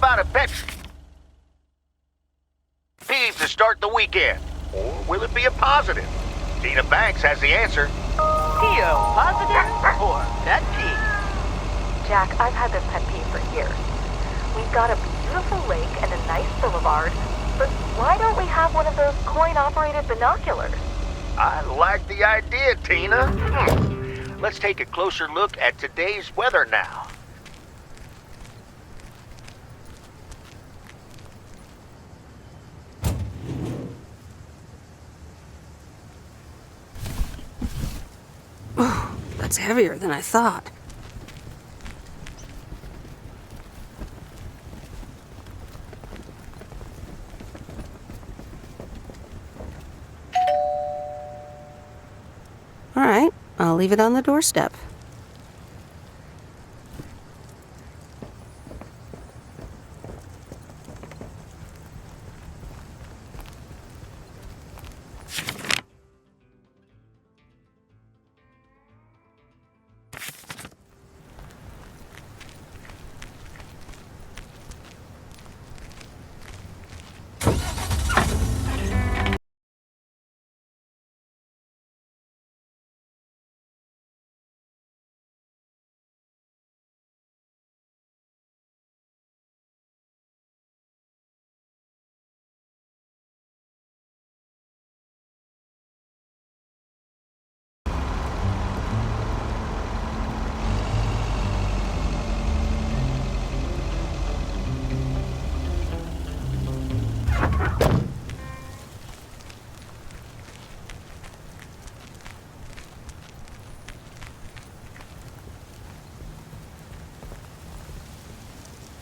about a pet peeve to start the weekend? Or will it be a positive? Tina Banks has the answer. Theo, positive or pet peeve? Jack, I've had this pet peeve for years. We've got a beautiful lake and a nice boulevard, but why don't we have one of those coin-operated binoculars? I like the idea, Tina. Let's take a closer look at today's weather now. That's heavier than I thought. All right, I'll leave it on the doorstep.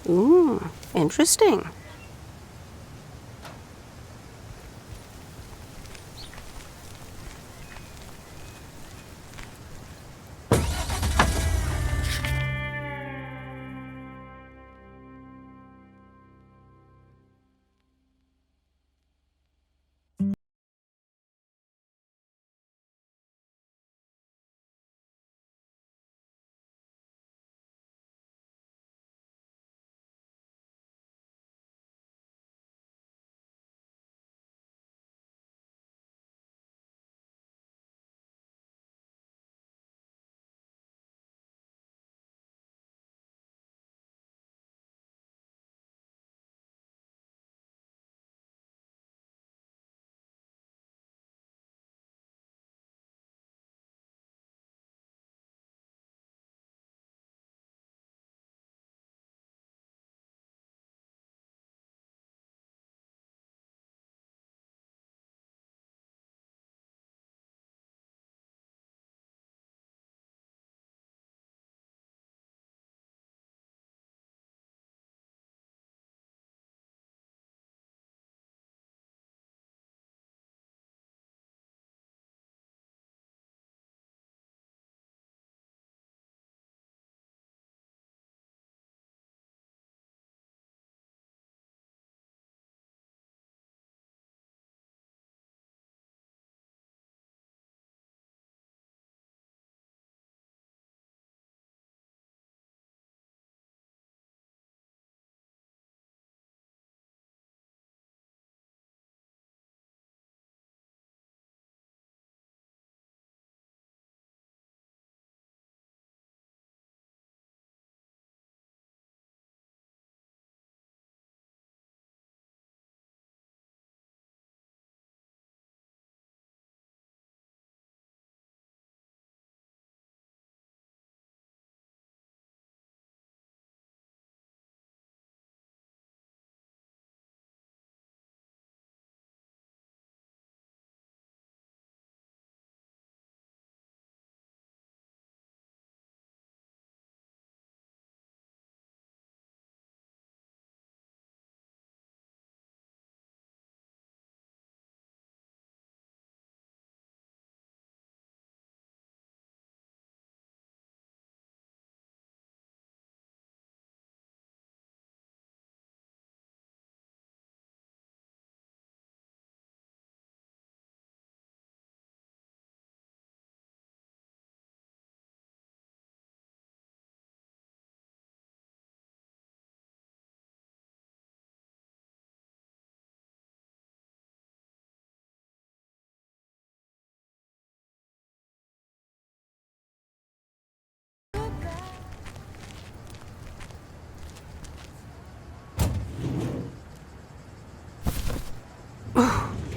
Ooh, interesting.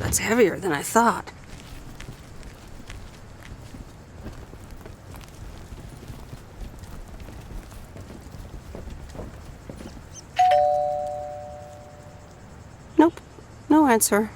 That's heavier than I thought. Nope, no answer.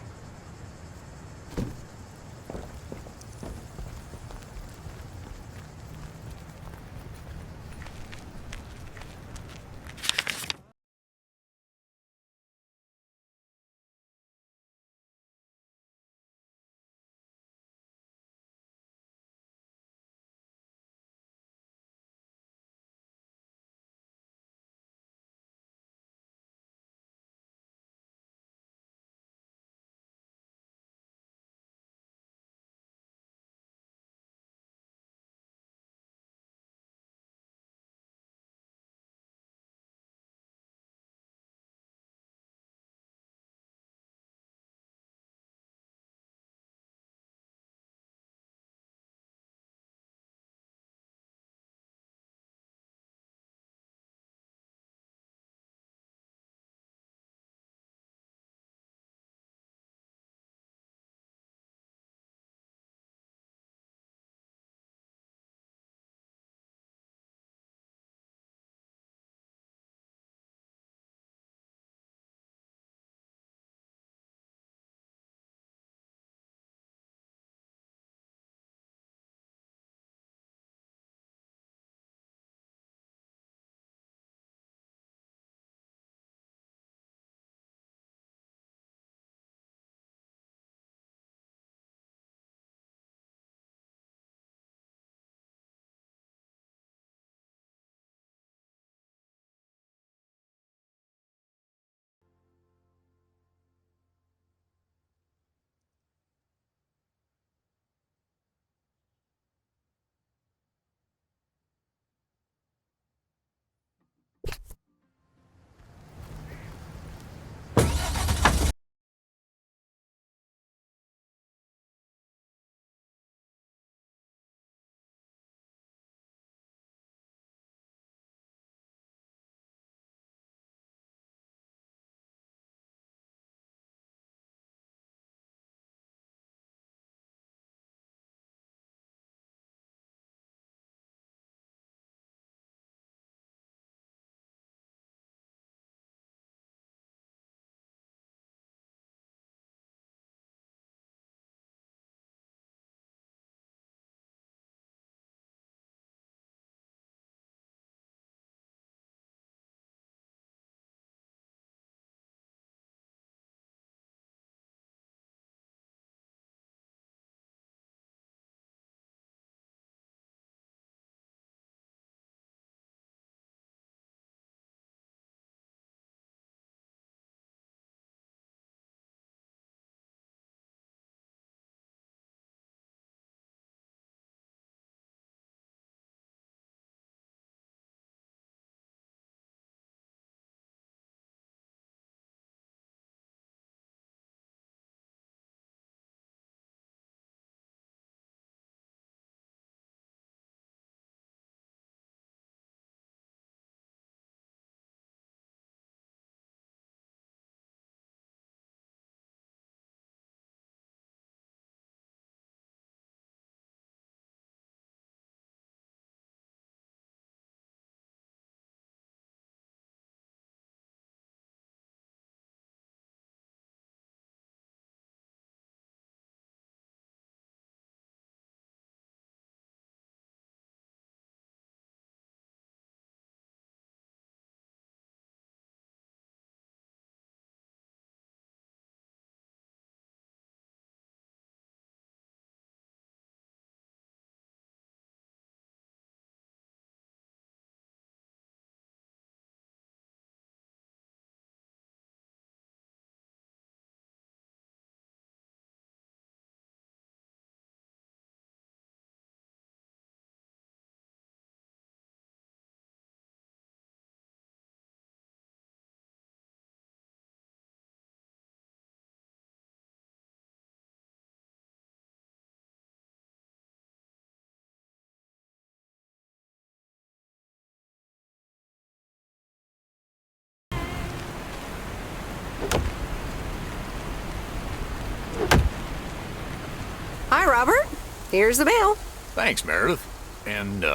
Hi, Robert. Here's the mail. Thanks, Meredith. And,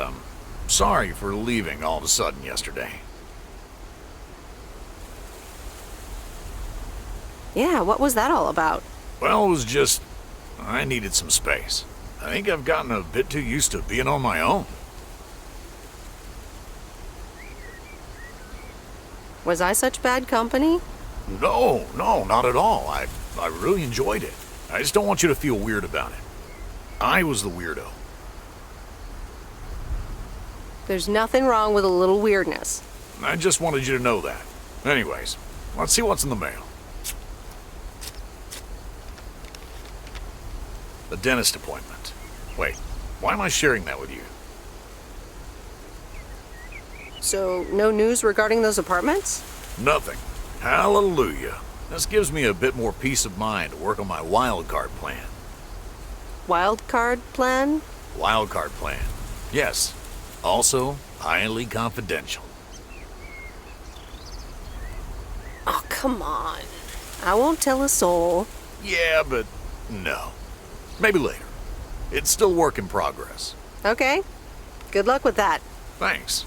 sorry for leaving all of a sudden yesterday. Yeah, what was that all about? Well, it was just... I needed some space. I think I've gotten a bit too used to being on my own. Was I such bad company? No, not at all. I really enjoyed it. I just don't want you to feel weird about it. I was the weirdo. There's nothing wrong with a little weirdness. I just wanted you to know that. Anyways, let's see what's in the mail. The dentist appointment. Wait, why am I sharing that with you? So, no news regarding those apartments? Nothing. Hallelujah. This gives me a bit more peace of mind to work on my wild card plan. Wild card plan? Wild card plan. Yes. Also, highly confidential. Oh, come on. I won't tell a soul. Yeah, but no. Maybe later. It's still work in progress. Okay. Good luck with that. Thanks.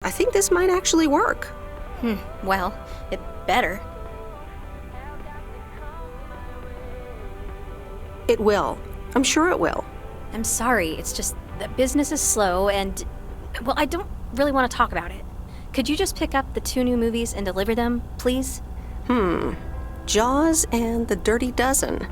I think this might actually work. Well, it better. It will. I'm sure it will. I'm sorry, it's just that business is slow and, well, I don't really want to talk about it. Could you just pick up the 2 new movies and deliver them, please? Jaws and The Dirty Dozen.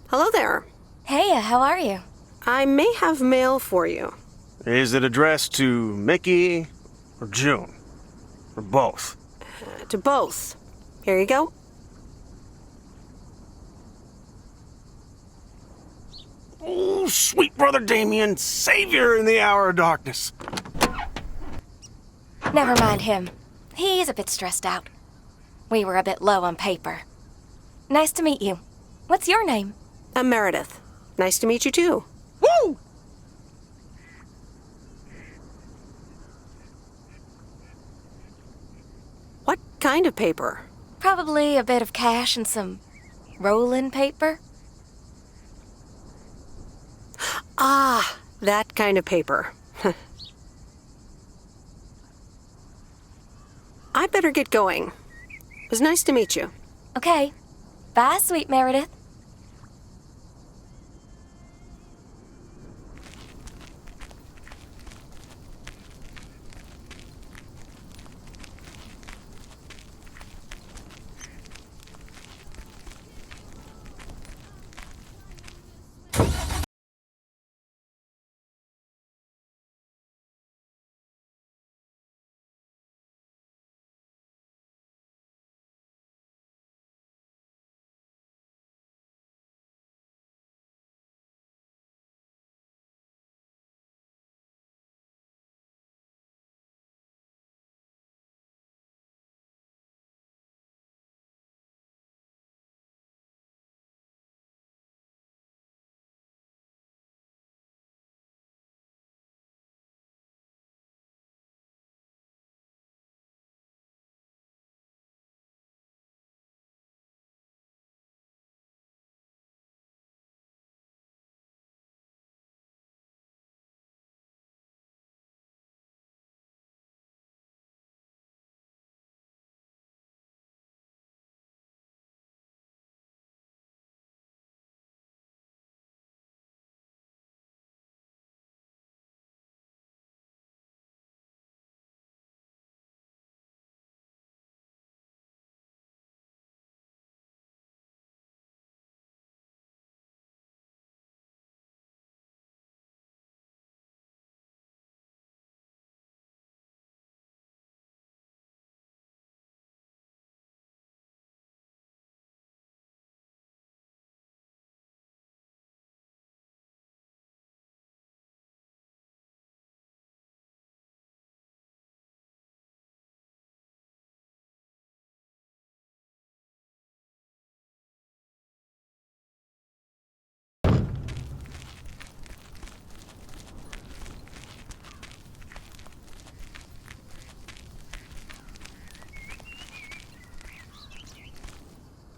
Hello there. Hey, how are you? I may have mail for you. Is it addressed to Mickey or June? Or both? To both. Here you go. Oh, Oh, sweet brother Damien, savior in the hour of darkness. Never mind him. He's a bit stressed out. We were a bit low on paper. Nice to meet you. What's your name? I'm Meredith. Nice to meet you too. Woo! What kind of paper? Probably a bit of cash and some roll-in paper. Ah, that kind of paper. I better get going. It was nice to meet you. Okay. Bye, sweet Meredith.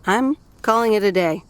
I'm calling it a day.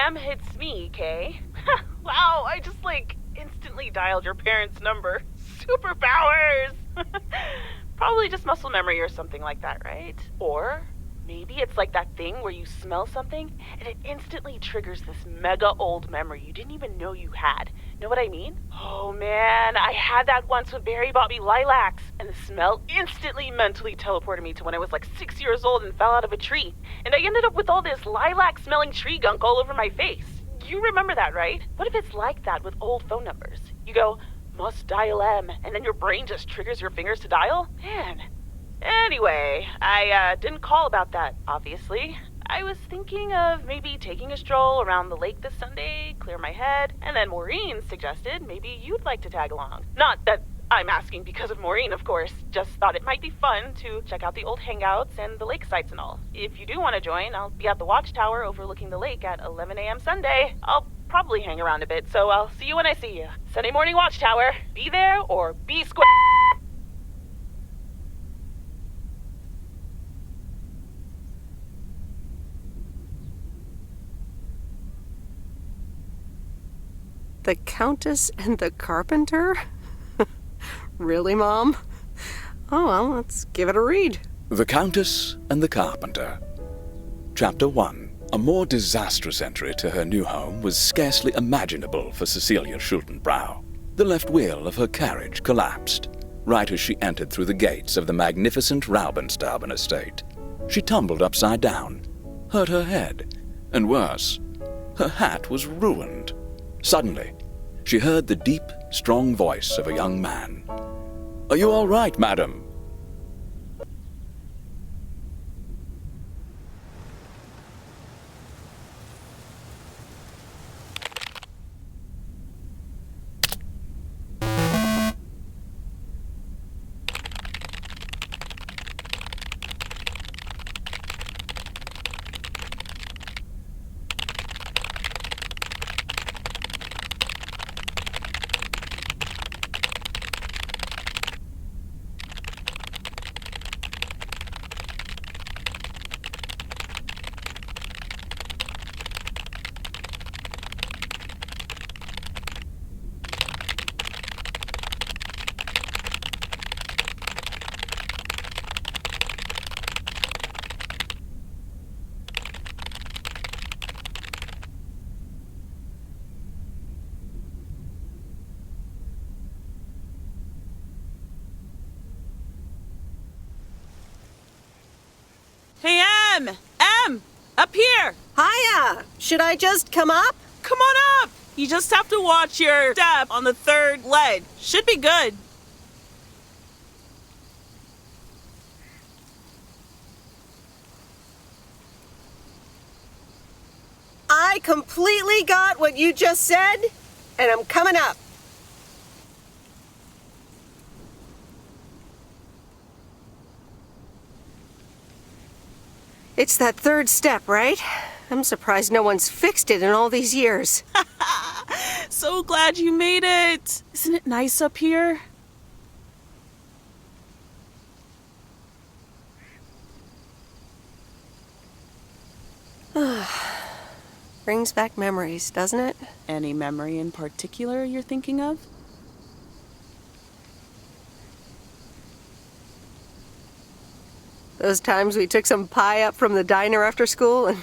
Bam hits me, Kay. Wow, I just, instantly dialed your parents' number. Superpowers! Probably just muscle memory or something like that, right? Or maybe it's like that thing where you smell something and it instantly triggers this mega old memory you didn't even know you had. Know what I mean? Oh man, I had that once when Barry bought me lilacs, and the smell instantly mentally teleported me to when I was 6 years old and fell out of a tree. And I ended up with all this lilac-smelling tree gunk all over my face. You remember that, right? What if it's like that with old phone numbers? You go, must dial M, and then your brain just triggers your fingers to dial? Man. Anyway, I didn't call about that, obviously. I was thinking of maybe taking a stroll around the lake this Sunday, clear my head, and then Maureen suggested maybe you'd like to tag along. Not that I'm asking because of Maureen, of course. Just thought it might be fun to check out the old hangouts and the lake sites and all. If you do want to join, I'll be at the watchtower overlooking the lake at 11 a.m. Sunday. I'll probably hang around a bit, so I'll see you when I see you. Sunday morning watchtower. Be there or be square. The Countess and the Carpenter? Really, Mom? Oh, well, let's give it a read. The Countess and the Carpenter. Chapter 1. A more disastrous entry to her new home was scarcely imaginable for Cecilia Schultenbrow. The left wheel of her carriage collapsed, right as she entered through the gates of the magnificent Raubenstaben estate. She tumbled upside down, hurt her head, and worse, her hat was ruined. Suddenly, she heard the deep, strong voice of a young man. "Are you all right, madam?" Hey, M! Up here! Hiya! Should I just come up? Come on up! You just have to watch your step on the third ledge. Should be good. I completely got what you just said, and I'm coming up. It's that third step, right? I'm surprised no one's fixed it in all these years. So glad you made it. Isn't it nice up here? Brings back memories, doesn't it? Any memory in particular you're thinking of? Those times we took some pie up from the diner after school and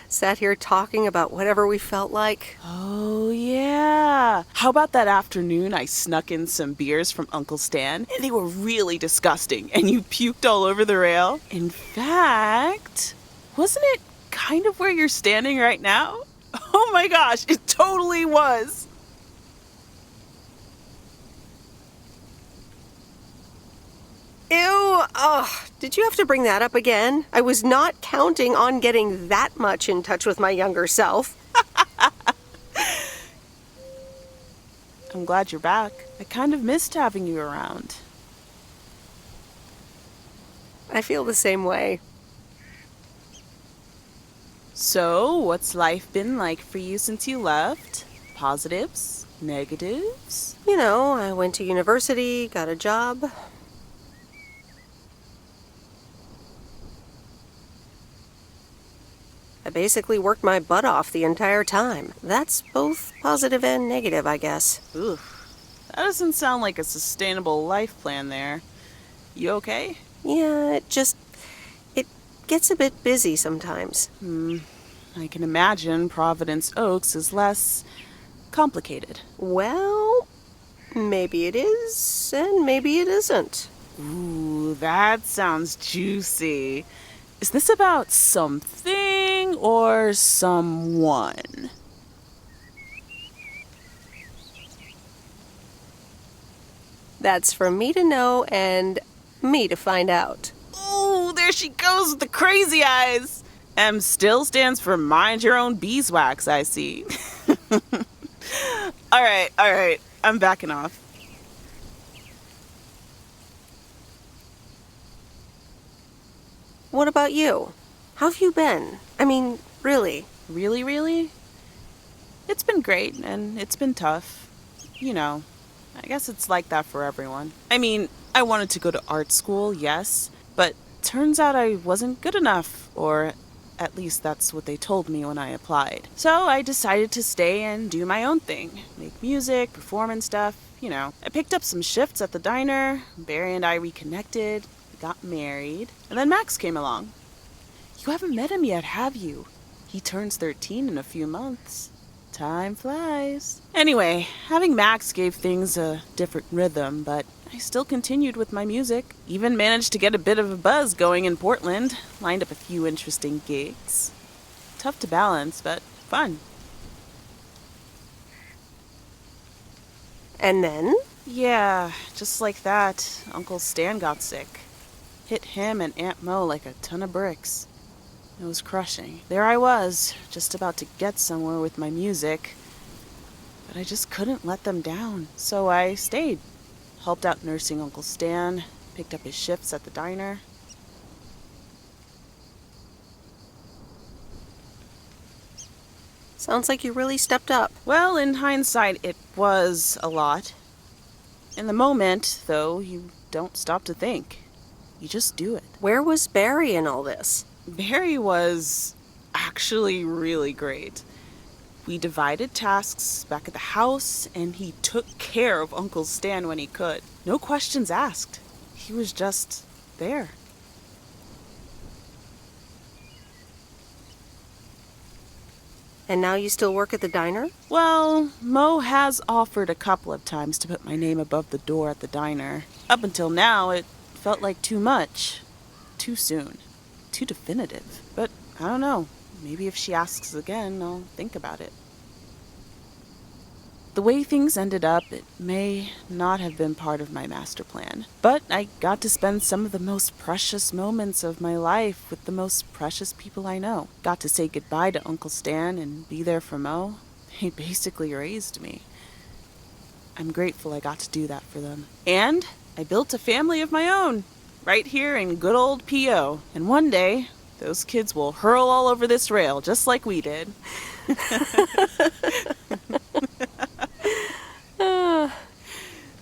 sat here talking about whatever we felt like. Oh, yeah. How about that afternoon I snuck in some beers from Uncle Stan, and they were really disgusting, and you puked all over the rail? In fact, wasn't it kind of where you're standing right now? Oh my gosh, it totally was. Ew! Oh, did you have to bring that up again? I was not counting on getting that much in touch with my younger self. I'm glad you're back. I kind of missed having you around. I feel the same way. So, what's life been like for you since you left? Positives? Negatives? You know, I went to university, got a job. I basically worked my butt off the entire time. That's both positive and negative, I guess. Ooh, that doesn't sound like a sustainable life plan there. You okay? Yeah, it gets a bit busy sometimes. I can imagine Providence Oaks is less complicated. Well, maybe it is, and maybe it isn't. Ooh, that sounds juicy. Is this about something or someone? That's for me to know and me to find out. Ooh, there she goes with the crazy eyes. M still stands for mind your own beeswax, I see. All right. I'm backing off. What about you? How have you been? I mean, really? Really? It's been great, and it's been tough. You know, I guess it's like that for everyone. I mean, I wanted to go to art school, yes, but turns out I wasn't good enough, or at least that's what they told me when I applied. So I decided to stay and do my own thing. Make music, perform and stuff, you know. I picked up some shifts at the diner, Barry and I reconnected, got married, and then Max came along. You haven't met him yet, have you? He turns 13 in a few months. Time flies. Anyway, having Max gave things a different rhythm, but I still continued with my music. Even managed to get a bit of a buzz going in Portland. Lined up a few interesting gigs. Tough to balance, but fun. And then? Yeah, just like that, Uncle Stan got sick. Hit him and Aunt Mo like a ton of bricks. It was crushing. There I was, just about to get somewhere with my music. But I just couldn't let them down, so I stayed. Helped out nursing Uncle Stan, picked up his shifts at the diner. Sounds like you really stepped up. Well, in hindsight, it was a lot. In the moment, though, you don't stop to think. You just do it. Where was Barry in all this? Barry was actually really great. We divided tasks back at the house, and he took care of Uncle Stan when he could. No questions asked. He was just there. And now you still work at the diner? Well, Mo has offered a couple of times to put my name above the door at the diner. Up until now, it felt like too much. Too soon. Too definitive. But I don't know. Maybe if she asks again, I'll think about it. The way things ended up, it may not have been part of my master plan. But I got to spend some of the most precious moments of my life with the most precious people I know. Got to say goodbye to Uncle Stan and be there for Mo. They basically raised me. I'm grateful I got to do that for them. And I built a family of my own. Right here in good old P.O. And one day, those kids will hurl all over this rail, just like we did.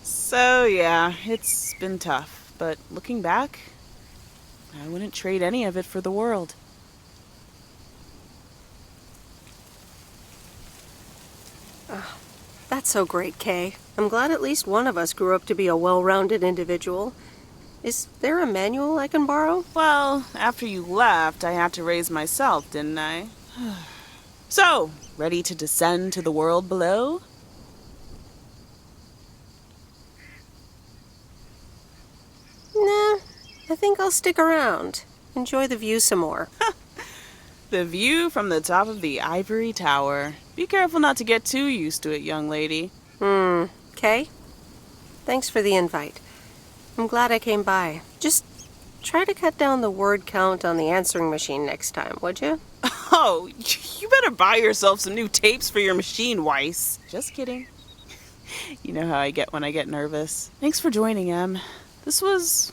So, yeah, it's been tough. But looking back, I wouldn't trade any of it for the world. That's so great, Kay. I'm glad at least one of us grew up to be a well-rounded individual. Is there a manual I can borrow? Well, after you left, I had to raise myself, didn't I? So, ready to descend to the world below? Nah, I think I'll stick around. Enjoy the view some more. The view from the top of the ivory tower. Be careful not to get too used to it, young lady. Kay? Thanks for the invite. I'm glad I came by. Just try to cut down the word count on the answering machine next time, would you? Oh, you better buy yourself some new tapes for your machine, Weiss. Just kidding. You know how I get when I get nervous. Thanks for joining, Em. This was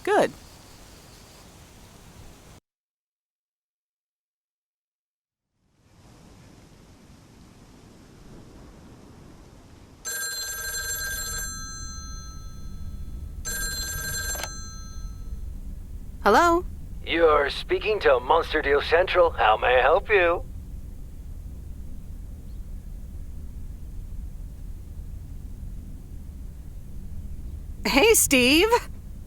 good. Hello? You're speaking to Monster Deal Central. How may I help you? Hey, Steve.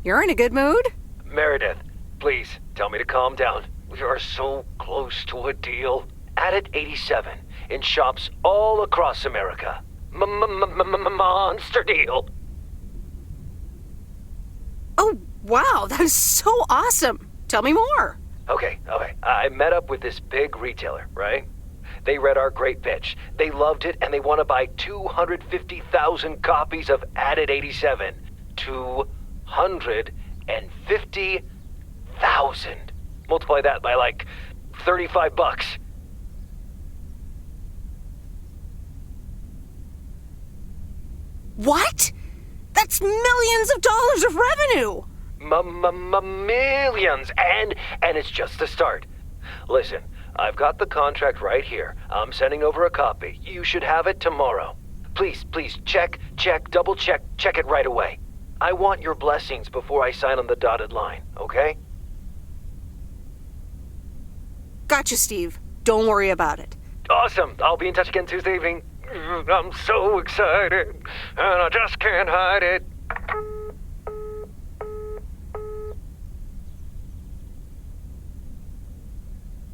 You're in a good mood? Meredith, please tell me to calm down. We are so close to a deal. Added 87 in shops all across America. Monster deal. Oh, wow, that is so awesome. Tell me more. Okay. I met up with this big retailer, right? They read our great pitch. They loved it, and they want to buy 250,000 copies of Added 87. 250,000. Multiply that by like $35. What? That's millions of dollars of revenue. Millions, and it's just the start. Listen, I've got the contract right here. I'm sending over a copy. You should have it tomorrow. Please, check, double check it right away. I want your blessings before I sign on the dotted line, okay? Gotcha, Steve. Don't worry about it. Awesome. I'll be in touch again Tuesday evening. I'm so excited, and I just can't hide it.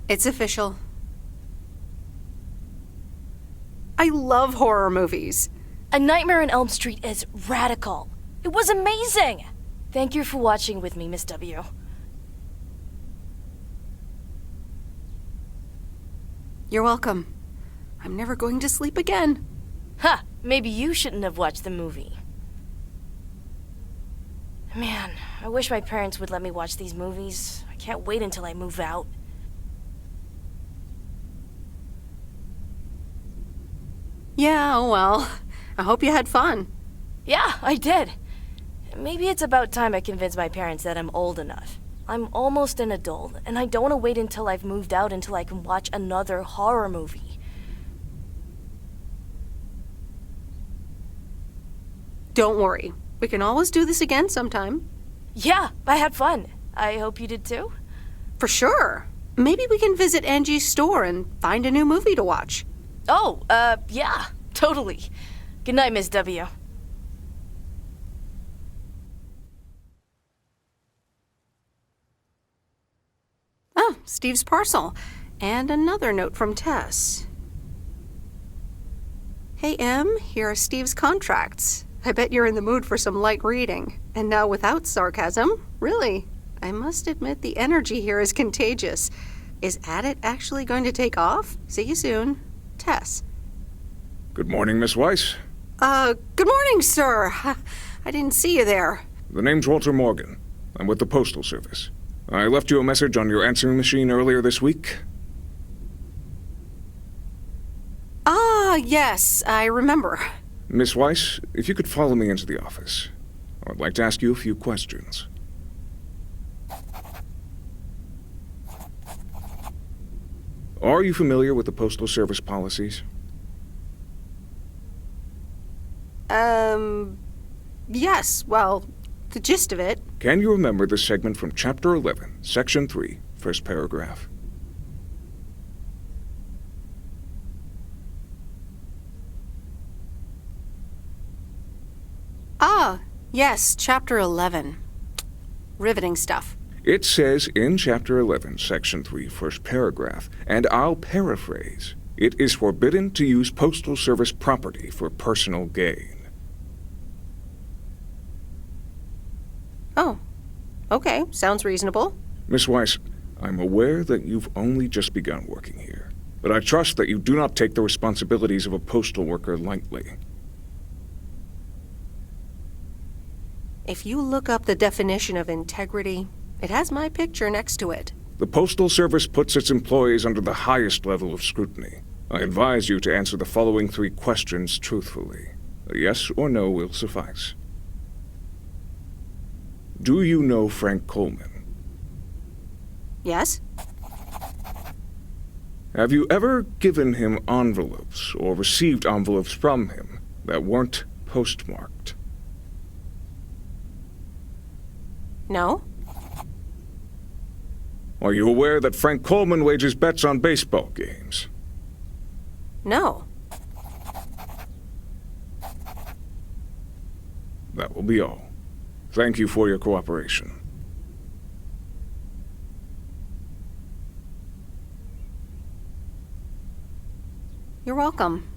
It's official. I love horror movies. A Nightmare on Elm Street is radical. It was amazing! Thank you for watching with me, Miss W. You're welcome. I'm never going to sleep again. Ha! Maybe you shouldn't have watched the movie. Man, I wish my parents would let me watch these movies. I can't wait until I move out. Yeah, oh well. I hope you had fun. Yeah, I did. Maybe it's about time I convince my parents that I'm old enough. I'm almost an adult, and I don't want to wait until I've moved out until I can watch another horror movie. Don't worry. We can always do this again sometime. Yeah, I had fun. I hope you did too. For sure. Maybe we can visit Angie's store and find a new movie to watch. Oh, yeah, totally. Good night, Miss W. Oh, Steve's parcel. And another note from Tess. Hey, Em, here are Steve's contracts. I bet you're in the mood for some light reading. And now without sarcasm, really. I must admit the energy here is contagious. Is Addit actually going to take off? See you soon. Tess. Good morning, Miss Weiss. Good morning, sir. I didn't see you there. The name's Walter Morgan. I'm with the Postal Service. I left you a message on your answering machine earlier this week. Ah, yes, I remember. Miss Weiss, if you could follow me into the office, I'd like to ask you a few questions. Are you familiar with the Postal Service policies? Yes, well, the gist of it. Can you remember the segment from Chapter 11, Section 3, first paragraph? Ah, yes, Chapter 11. Riveting stuff. It says in Chapter 11, Section 3, first paragraph, and I'll paraphrase, it is forbidden to use Postal Service property for personal gain. Oh, okay, sounds reasonable. Miss Weiss, I'm aware that you've only just begun working here, but I trust that you do not take the responsibilities of a postal worker lightly. If you look up the definition of integrity, it has my picture next to it. The Postal Service puts its employees under the highest level of scrutiny. I advise you to answer the following 3 questions truthfully. A yes or no will suffice. Do you know Frank Coleman? Yes? Have you ever given him envelopes or received envelopes from him that weren't postmarked? No? Are you aware that Frank Coleman wages bets on baseball games? No. That will be all. Thank you for your cooperation. You're welcome.